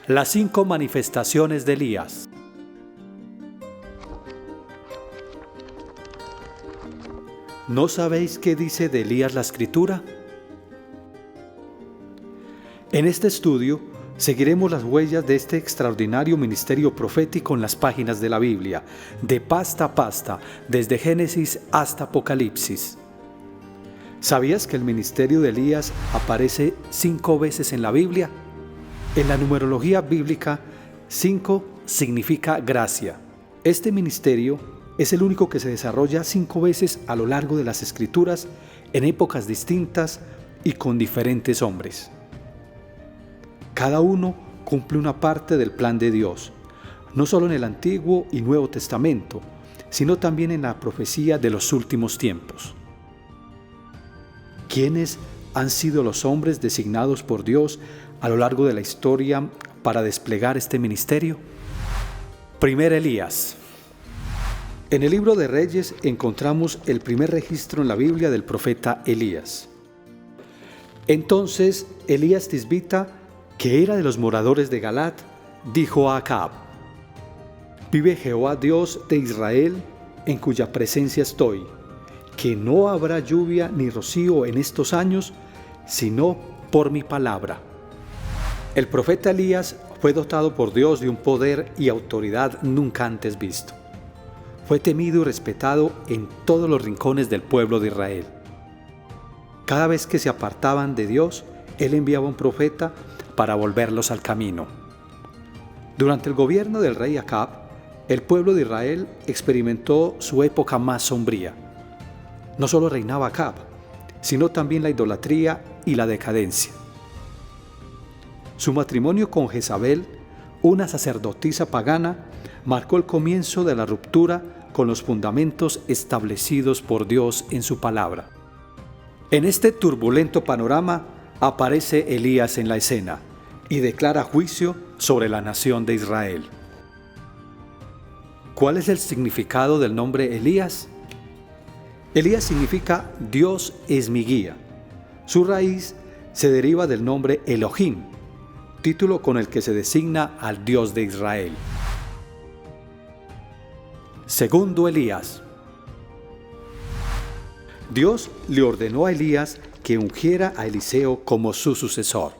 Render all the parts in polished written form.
Las 5 manifestaciones de Elías. ¿No sabéis qué dice de Elías la Escritura? En este estudio seguiremos las huellas de este extraordinario ministerio profético en las páginas de la Biblia, de pasta a pasta, desde Génesis hasta Apocalipsis. ¿Sabías que el ministerio de Elías aparece 5 veces en la Biblia? En la numerología bíblica, 5 significa gracia. Este ministerio es el único que se desarrolla 5 veces a lo largo de las Escrituras, en épocas distintas y con diferentes hombres. Cada uno cumple una parte del plan de Dios, no solo en el Antiguo y Nuevo Testamento, sino también en la profecía de los últimos tiempos. ¿Quiénes han sido los hombres designados por Dios a lo largo de la historia para desplegar este ministerio? Primero, Elías. En el libro de Reyes encontramos el primer registro en la Biblia del profeta Elías. Entonces Elías Tisbita, que era de los moradores de Galat, dijo a Acab: «Vive Jehová Dios de Israel, en cuya presencia estoy, que no habrá lluvia ni rocío en estos años, sino por mi palabra». El profeta Elías fue dotado por Dios de un poder y autoridad nunca antes visto. Fue temido y respetado en todos los rincones del pueblo de Israel. Cada vez que se apartaban de Dios, él enviaba un profeta para volverlos al camino. Durante el gobierno del rey Acab, el pueblo de Israel experimentó su época más sombría. No solo reinaba Acab, sino también la idolatría y la decadencia. Su matrimonio con Jezabel, una sacerdotisa pagana, marcó el comienzo de la ruptura con los fundamentos establecidos por Dios en su palabra. En este turbulento panorama aparece Elías en la escena y declara juicio sobre la nación de Israel. ¿Cuál es el significado del nombre Elías? Elías significa Dios es mi guía. Su raíz se deriva del nombre Elohim, título con el que se designa al Dios de Israel. Segundo, Elías. Dios le ordenó a Elías que ungiera a Eliseo como su sucesor.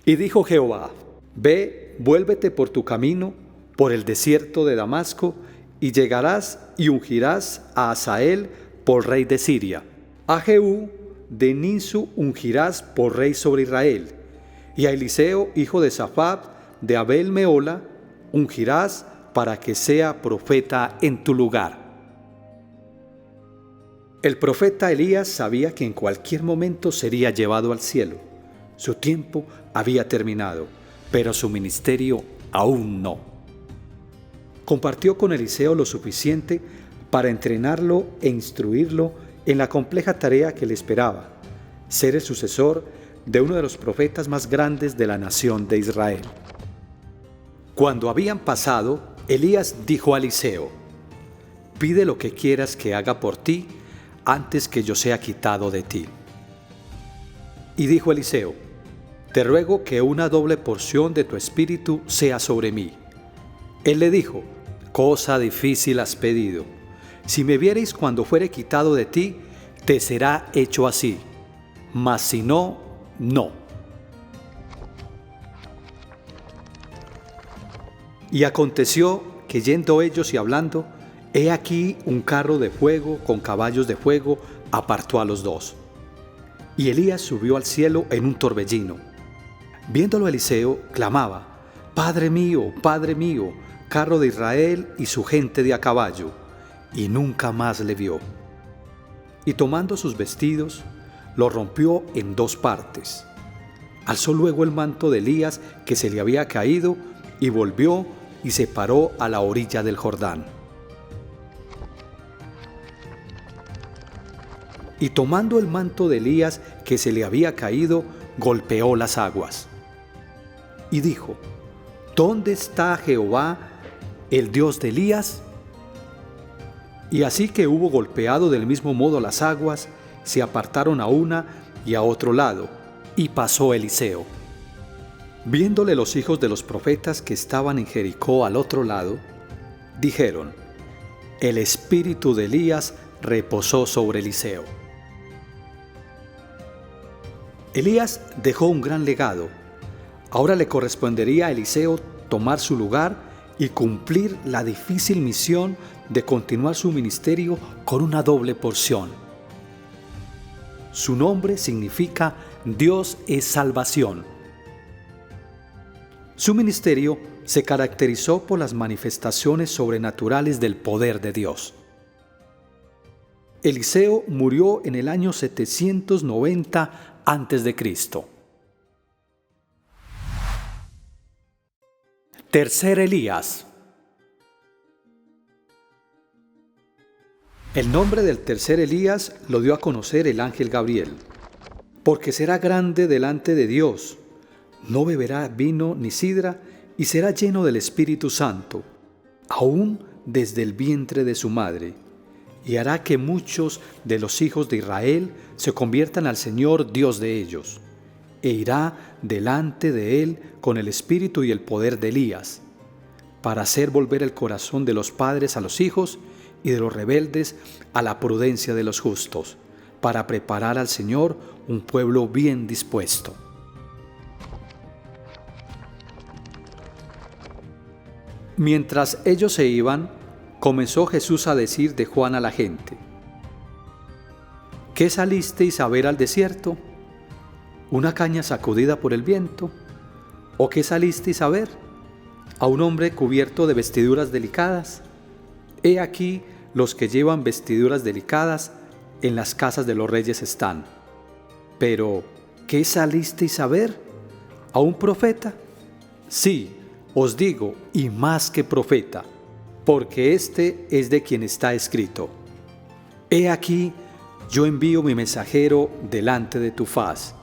Y dijo Jehová: «Ve, vuélvete por tu camino, por el desierto de Damasco, y llegarás y ungirás a Hazael por rey de Siria. A Jehú de Ninsu ungirás por rey sobre Israel, y a Eliseo, hijo de Safat, de Abel Meola, ungirás para que sea profeta en tu lugar». El profeta Elías sabía que en cualquier momento sería llevado al cielo. Su tiempo había terminado, pero su ministerio aún no. Compartió con Eliseo lo suficiente para entrenarlo e instruirlo en la compleja tarea que le esperaba: ser el sucesor de uno de los profetas más grandes de la nación de Israel. Cuando habían pasado, Elías dijo a Eliseo: «Pide lo que quieras que haga por ti antes que yo sea quitado de ti». Y dijo Eliseo: «Te ruego que una doble porción de tu espíritu sea sobre mí». Él le dijo: «Cosa difícil has pedido. Si me viereis cuando fuere quitado de ti, te será hecho así. Mas si no, no». Y aconteció que yendo ellos y hablando, he aquí un carro de fuego con caballos de fuego apartó a los dos. Y Elías subió al cielo en un torbellino. Viéndolo Eliseo, clamaba: Padre mío, carro de Israel y su gente de a caballo. Y nunca más le vio. Y tomando sus vestidos, lo rompió en 2 partes. Alzó luego el manto de Elías que se le había caído y volvió y se paró a la orilla del Jordán. Y tomando el manto de Elías que se le había caído, golpeó las aguas. Y dijo: ¿Dónde está Jehová, el Dios de Elías? Y así que hubo golpeado del mismo modo las aguas, se apartaron a una y a otro lado, y pasó Eliseo. Viéndole los hijos de los profetas que estaban en Jericó al otro lado, dijeron: el espíritu de Elías reposó sobre Eliseo. Elías dejó un gran legado. Ahora le correspondería a Eliseo tomar su lugar y cumplir la difícil misión de continuar su ministerio con una doble porción. Su nombre significa Dios es salvación. Su ministerio se caracterizó por las manifestaciones sobrenaturales del poder de Dios. Eliseo murió en el año 790 a.C. Tercer Elías. El nombre del tercer Elías lo dio a conocer el ángel Gabriel, porque será grande delante de Dios. No beberá vino ni sidra, y será lleno del Espíritu Santo, aún desde el vientre de su madre, y hará que muchos de los hijos de Israel se conviertan al Señor Dios de ellos, e irá delante de él con el espíritu y el poder de Elías, para hacer volver el corazón de los padres a los hijos y de los rebeldes a la prudencia de los justos, para preparar al Señor un pueblo bien dispuesto. Mientras ellos se iban, comenzó Jesús a decir de Juan a la gente: ¿qué salisteis a ver al desierto? ¿Una caña sacudida por el viento? ¿O qué salisteis a ver? ¿A un hombre cubierto de vestiduras delicadas? He aquí, los que llevan vestiduras delicadas en las casas de los reyes están. Pero, ¿qué salisteis a ver? ¿A un profeta? Sí, os digo, y más que profeta, porque este es de quien está escrito: He aquí, yo envío mi mensajero delante de tu faz,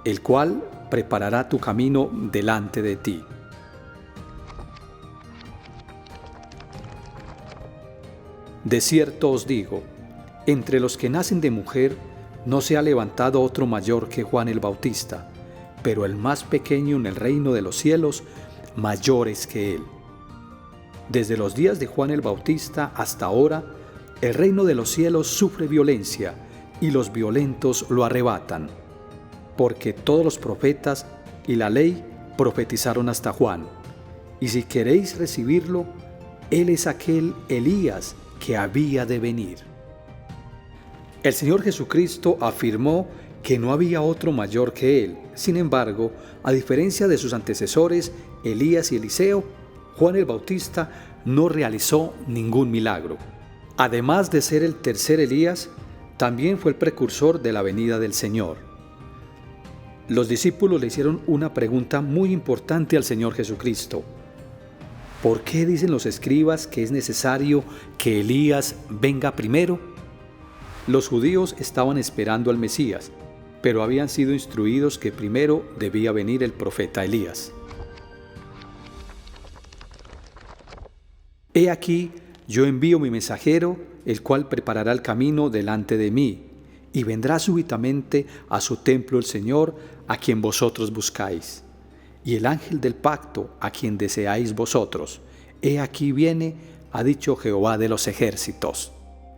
el cual preparará tu camino delante de ti. De cierto os digo, entre los que nacen de mujer no se ha levantado otro mayor que Juan el Bautista, pero el más pequeño en el reino de los cielos mayor es que él. Desde los días de Juan el Bautista hasta ahora, el reino de los cielos sufre violencia y los violentos lo arrebatan, porque todos los profetas y la ley profetizaron hasta Juan. Y si queréis recibirlo, él es aquel Elías que había de venir. El Señor Jesucristo afirmó que no había otro mayor que él. Sin embargo, a diferencia de sus antecesores, Elías y Eliseo, Juan el Bautista no realizó ningún milagro. Además de ser el tercer Elías, también fue el precursor de la venida del Señor. Los discípulos le hicieron una pregunta muy importante al Señor Jesucristo: ¿por qué dicen los escribas que es necesario que Elías venga primero? Los judíos estaban esperando al Mesías, pero habían sido instruidos que primero debía venir el profeta Elías. He aquí, yo envío mi mensajero, el cual preparará el camino delante de mí, y vendrá súbitamente a su templo el Señor, a quien vosotros buscáis. Y el ángel del pacto, a quien deseáis vosotros, he aquí viene, ha dicho Jehová de los ejércitos.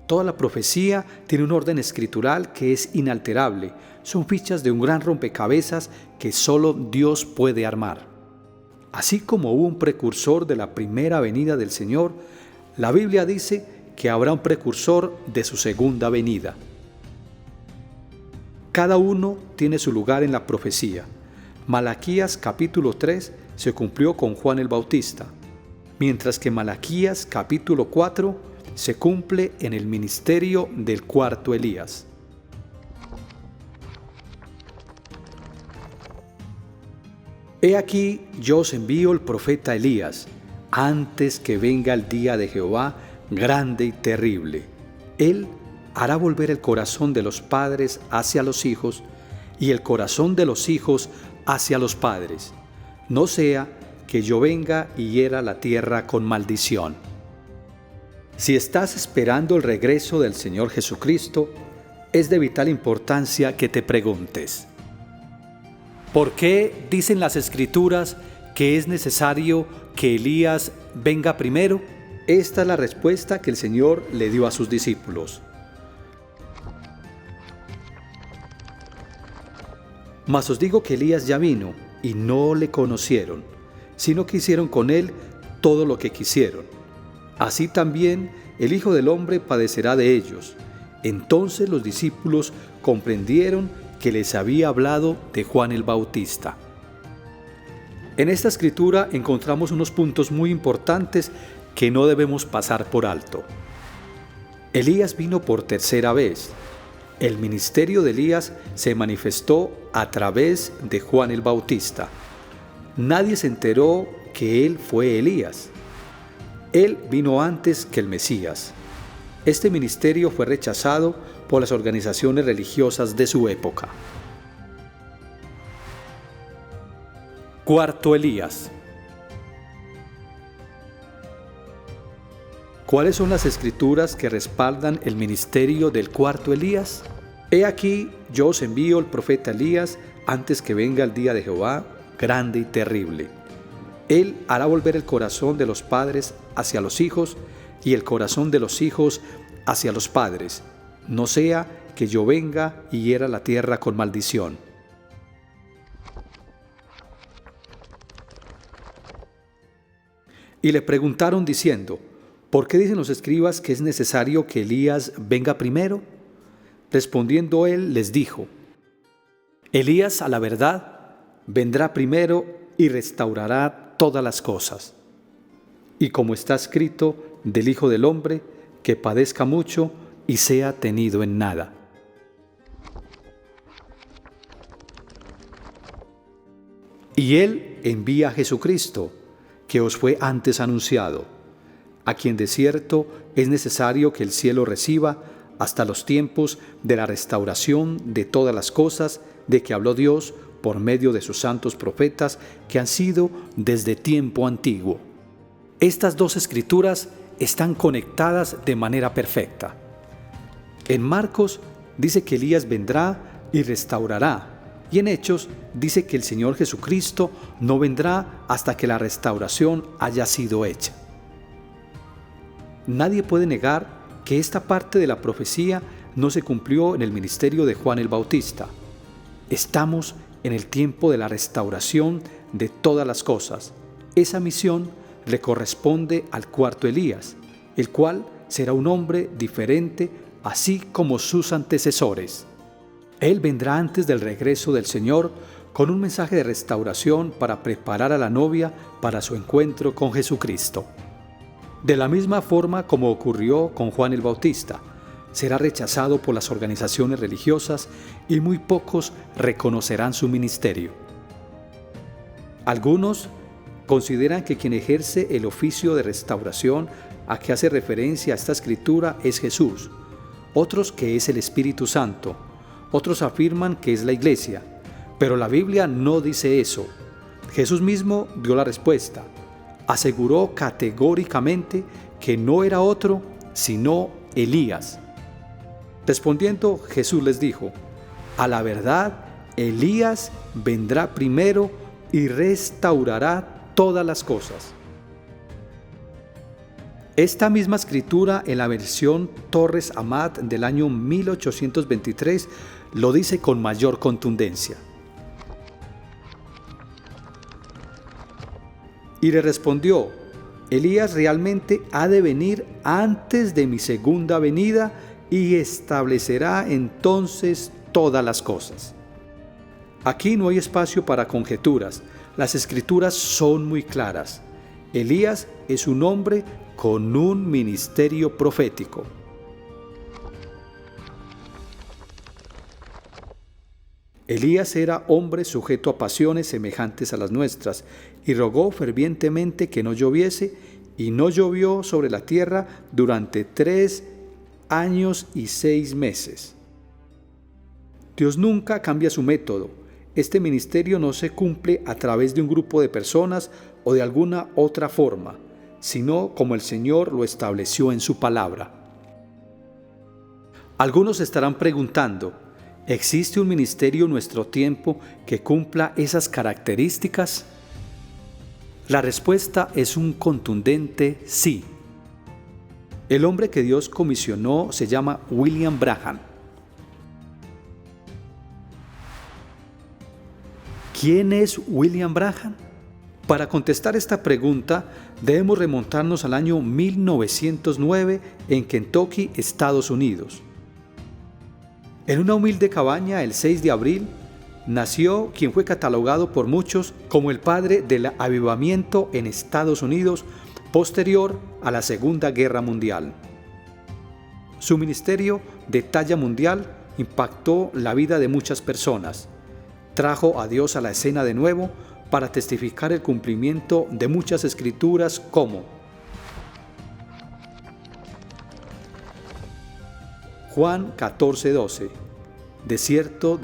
Toda la profecía tiene un orden escritural que es inalterable. Son fichas de un gran rompecabezas que solo Dios puede armar. Así como hubo un precursor de la primera venida del Señor, la Biblia dice que habrá un precursor de su segunda venida. Cada uno tiene su lugar en la profecía. Malaquías capítulo 3 se cumplió con Juan el Bautista, mientras que Malaquías capítulo 4 se cumple en el ministerio del cuarto Elías. He aquí, yo os envío el profeta Elías, antes que venga el día de Jehová grande y terrible. Él hará volver el corazón de los padres hacia los hijos y el corazón de los hijos hacia los padres, no sea que yo venga y hiera la tierra con maldición. Si estás esperando el regreso del Señor Jesucristo, es de vital importancia que te preguntes: ¿Por qué dicen las Escrituras que es necesario que Elías venga primero? Esta es la respuesta que el Señor le dio a sus discípulos. Mas os digo que Elías ya vino, y no le conocieron, sino que hicieron con él todo lo que quisieron. Así también el Hijo del Hombre padecerá de ellos. Entonces los discípulos comprendieron que les había hablado de Juan el Bautista. En esta escritura encontramos unos puntos muy importantes que no debemos pasar por alto. Elías vino por tercera vez. El ministerio de Elías se manifestó a través de Juan el Bautista. Nadie se enteró que él fue Elías. Él vino antes que el Mesías. Este ministerio fue rechazado por las organizaciones religiosas de su época. Cuarto Elías. ¿Cuáles son las escrituras que respaldan el ministerio del cuarto Elías? He aquí, yo os envío el profeta Elías antes que venga el día de Jehová, grande y terrible. Él hará volver el corazón de los padres hacia los hijos y el corazón de los hijos hacia los padres, no sea que yo venga y hiera la tierra con maldición. Y le preguntaron diciendo: ¿por qué dicen los escribas que es necesario que Elías venga primero? Respondiendo él les dijo: Elías, a la verdad, vendrá primero y restaurará todas las cosas. Y como está escrito del Hijo del Hombre, que padezca mucho y sea tenido en nada. Y él envía a Jesucristo, que os fue antes anunciado, a quien de cierto es necesario que el cielo reciba hasta los tiempos de la restauración de todas las cosas de que habló Dios por medio de sus santos profetas que han sido desde tiempo antiguo. Estas dos escrituras están conectadas de manera perfecta. En Marcos dice que Elías vendrá y restaurará, y en Hechos dice que el Señor Jesucristo no vendrá hasta que la restauración haya sido hecha. Nadie puede negar que esta parte de la profecía no se cumplió en el ministerio de Juan el Bautista. Estamos en el tiempo de la restauración de todas las cosas. Esa misión le corresponde al cuarto Elías, el cual será un hombre diferente, así como sus antecesores. Él vendrá antes del regreso del Señor con un mensaje de restauración para preparar a la novia para su encuentro con Jesucristo. De la misma forma como ocurrió con Juan el Bautista, será rechazado por las organizaciones religiosas y muy pocos reconocerán su ministerio. Algunos consideran que quien ejerce el oficio de restauración a que hace referencia a esta escritura es Jesús, otros que es el Espíritu Santo, otros afirman que es la Iglesia, pero la Biblia no dice eso. Jesús mismo dio la respuesta. Aseguró categóricamente que no era otro sino Elías. Respondiendo, Jesús les dijo: a la verdad, Elías vendrá primero y restaurará todas las cosas. Esta misma escritura en la versión Torres Amat del año 1823 lo dice con mayor contundencia. Y le respondió: Elías realmente ha de venir antes de mi segunda venida y establecerá entonces todas las cosas. Aquí no hay espacio para conjeturas. Las escrituras son muy claras. Elías es un hombre con un ministerio profético. Elías era hombre sujeto a pasiones semejantes a las nuestras, y rogó fervientemente que no lloviese, y no llovió sobre la tierra durante 3 años y 6 meses. Dios nunca cambia su método. Este ministerio no se cumple a través de un grupo de personas o de alguna otra forma, sino como el Señor lo estableció en su palabra. Algunos estarán preguntando: ¿Existe un ministerio en nuestro tiempo que cumpla esas características? La respuesta es un contundente sí. El hombre que Dios comisionó se llama William Branham. ¿Quién es William Branham? Para contestar esta pregunta, debemos remontarnos al año 1909 en Kentucky, Estados Unidos. En una humilde cabaña, el 6 de abril, nació quien fue catalogado por muchos como el padre del avivamiento en Estados Unidos posterior a la Segunda Guerra Mundial. Su ministerio de talla mundial impactó la vida de muchas personas. Trajo a Dios a la escena de nuevo para testificar el cumplimiento de muchas escrituras como Juan 14:12. De cierto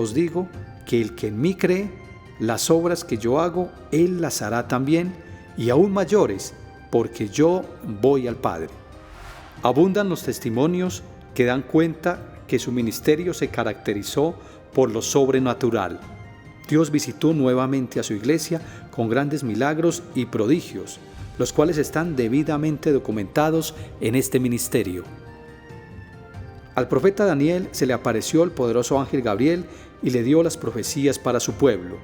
os digo, que el que en mí cree, las obras que yo hago, él las hará también, y aún mayores, porque yo voy al Padre. Abundan los testimonios que dan cuenta que su ministerio se caracterizó por lo sobrenatural. Dios visitó nuevamente a su iglesia con grandes milagros y prodigios, los cuales están debidamente documentados en este ministerio. Al profeta Daniel se le apareció el poderoso ángel Gabriel y le dio las profecías para su pueblo.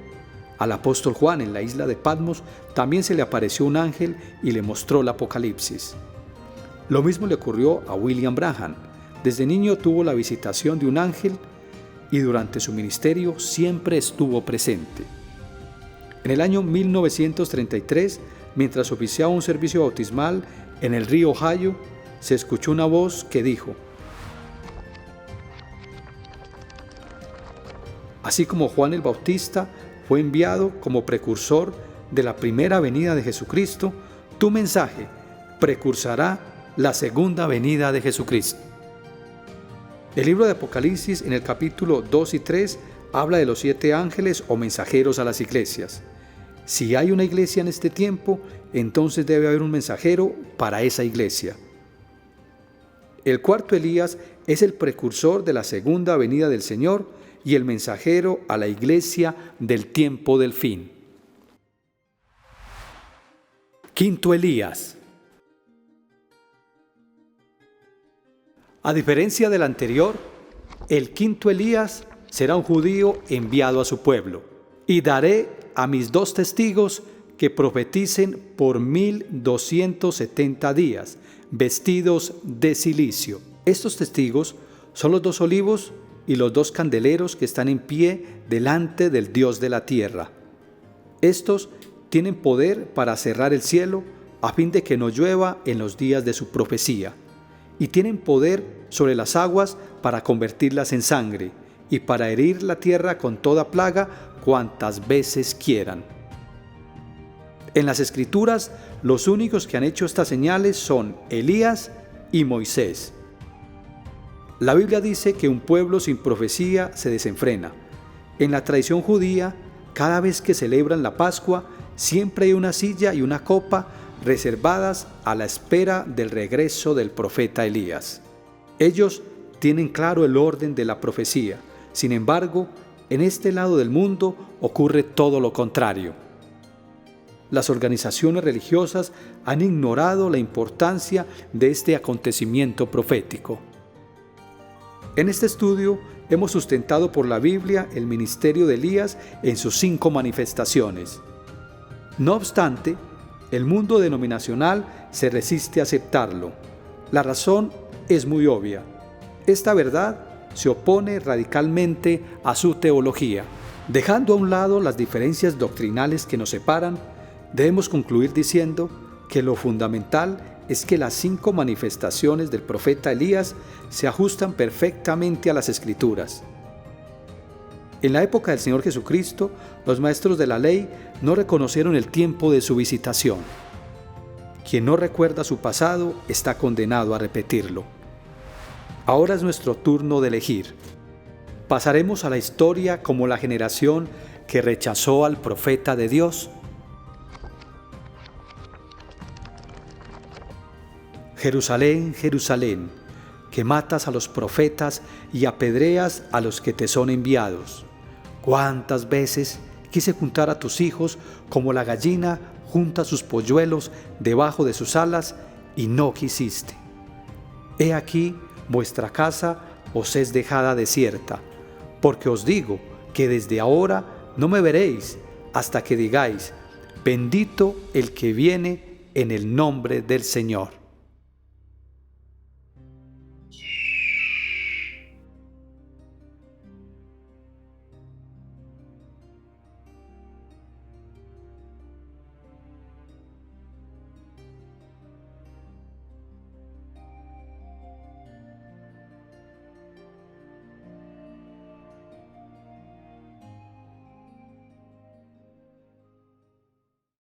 Al apóstol Juan en la isla de Patmos también se le apareció un ángel y le mostró el Apocalipsis. Lo mismo le ocurrió a William Branham. Desde niño tuvo la visitación de un ángel y durante su ministerio siempre estuvo presente. En el año 1933, mientras oficiaba un servicio bautismal en el río Ohio, se escuchó una voz que dijo: así como Juan el Bautista fue enviado como precursor de la primera venida de Jesucristo, tu mensaje precursará la segunda venida de Jesucristo. El libro de Apocalipsis en el capítulo 2 y 3 habla de los 7 ángeles o mensajeros a las iglesias. Si hay una iglesia en este tiempo, entonces debe haber un mensajero para esa iglesia. El cuarto Elías es el precursor de la segunda venida del Señor y el mensajero a la iglesia del tiempo del fin. Quinto Elías. A diferencia del anterior, el quinto Elías será un judío enviado a su pueblo. Y daré a mis 2 testigos que profeticen por 1270 días, vestidos de cilicio. Estos testigos son los 2 olivos y los 2 candeleros que están en pie delante del Dios de la tierra. Estos tienen poder para cerrar el cielo a fin de que no llueva en los días de su profecía, y tienen poder sobre las aguas para convertirlas en sangre y para herir la tierra con toda plaga cuantas veces quieran. En las Escrituras, los únicos que han hecho estas señales son Elías y Moisés. La Biblia dice que un pueblo sin profecía se desenfrena. En la tradición judía, cada vez que celebran la Pascua, siempre hay una silla y una copa reservadas a la espera del regreso del profeta Elías. Ellos tienen claro el orden de la profecía. Sin embargo, en este lado del mundo ocurre todo lo contrario. Las organizaciones religiosas han ignorado la importancia de este acontecimiento profético. En este estudio hemos sustentado por la Biblia el ministerio de Elías en sus 5 manifestaciones. No obstante, el mundo denominacional se resiste a aceptarlo. La razón es muy obvia. Esta verdad se opone radicalmente a su teología. Dejando a un lado las diferencias doctrinales que nos separan, debemos concluir diciendo que lo fundamental es que las 5 manifestaciones del profeta Elías se ajustan perfectamente a las Escrituras. En la época del Señor Jesucristo, los maestros de la ley no reconocieron el tiempo de su visitación. Quien no recuerda su pasado está condenado a repetirlo. Ahora es nuestro turno de elegir. ¿Pasaremos a la historia como la generación que rechazó al profeta de Dios? Jerusalén, Jerusalén, que matas a los profetas y apedreas a los que te son enviados. ¿Cuántas veces quise juntar a tus hijos como la gallina junta sus polluelos debajo de sus alas y no quisiste? He aquí, vuestra casa os es dejada desierta, porque os digo que desde ahora no me veréis hasta que digáis: bendito el que viene en el nombre del Señor.